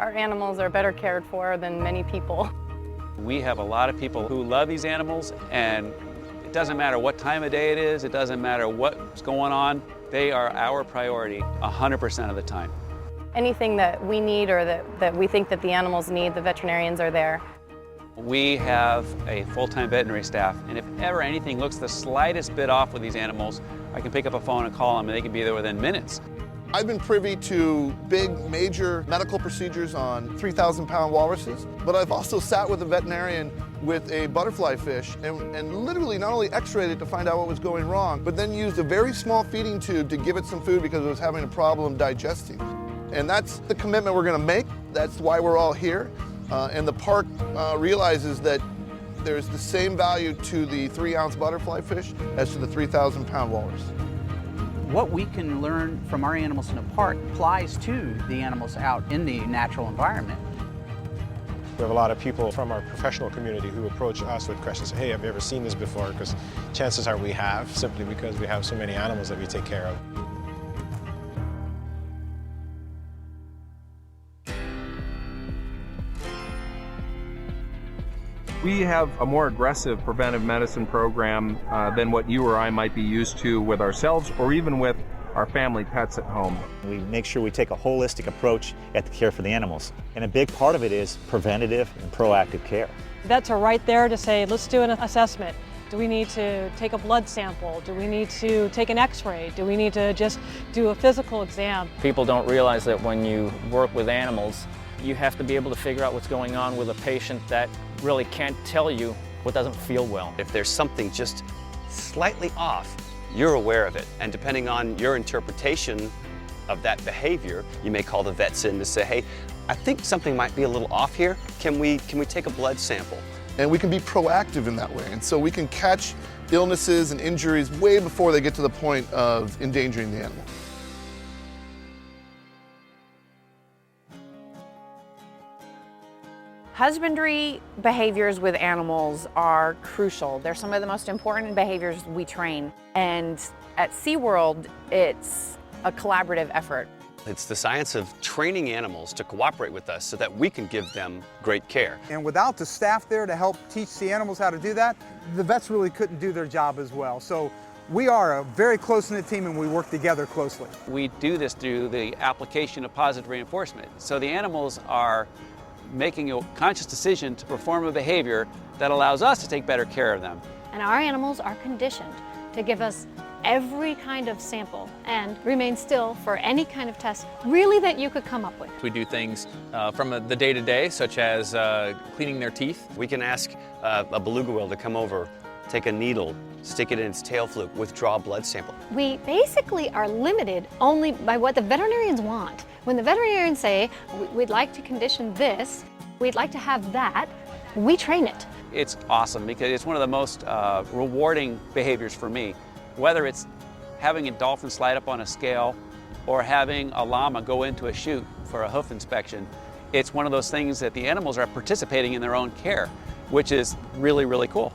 our animals are better cared for than many people. We have a lot of people who love these animals, and it doesn't matter what time of day it is, it doesn't matter what's going on, they are our priority 100% of the time. Anything that we need or that we think that the animals need, the veterinarians are there. We have a full-time veterinary staff, and if ever anything looks the slightest bit off with these animals, I can pick up a phone and call them, and they can be there within minutes. I've been privy to big, major medical procedures on 3,000-pound walruses, but I've also sat with a veterinarian with a butterfly fish and literally not only x-rayed it to find out what was going wrong, but then used a very small feeding tube to give it some food because it was having a problem digesting. And that's the commitment we're going to make. That's why we're all here. And the park realizes that there's the same value to the 3-ounce butterfly fish as to the 3,000-pound walrus. What we can learn from our animals in the park applies to the animals out in the natural environment. We have a lot of people from our professional community who approach us with questions, hey, have you ever seen this before? Because chances are we have, simply because we have so many animals that we take care of. We have a more aggressive preventive medicine program than what you or I might be used to with ourselves or even with our family pets at home. We make sure we take a holistic approach at the care for the animals. And a big part of it is preventative and proactive care. Vets are right there to say, let's do an assessment. Do we need to take a blood sample? Do we need to take an x-ray? Do we need to just do a physical exam? People don't realize that when you work with animals, you have to be able to figure out what's going on with a patient that really can't tell you what doesn't feel well. If there's something just slightly off, you're aware of it. And depending on your interpretation of that behavior, you may call the vets in to say, hey, I think something might be a little off here. Can we take a blood sample? And we can be proactive in that way. And so we can catch illnesses and injuries way before they get to the point of endangering the animal. Husbandry behaviors with animals are crucial. They're some of the most important behaviors we train. And at SeaWorld, it's a collaborative effort. It's the science of training animals to cooperate with us so that we can give them great care. And without the staff there to help teach the animals how to do that, the vets really couldn't do their job as well. So we are a very close-knit team and we work together closely. We do this through the application of positive reinforcement. So the animals are making a conscious decision to perform a behavior that allows us to take better care of them. And our animals are conditioned to give us every kind of sample and remain still for any kind of test really that you could come up with. We do things from the day-to-day, such as cleaning their teeth. We can ask a beluga whale to come over, take a needle, stick it in its tail fluke, withdraw a blood sample. We basically are limited only by what the veterinarians want. When the veterinarians say, we'd like to condition this, we'd like to have that, we train it. It's awesome because it's one of the most rewarding behaviors for me. Whether it's having a dolphin slide up on a scale or having a llama go into a chute for a hoof inspection, it's one of those things that the animals are participating in their own care, which is really, really cool.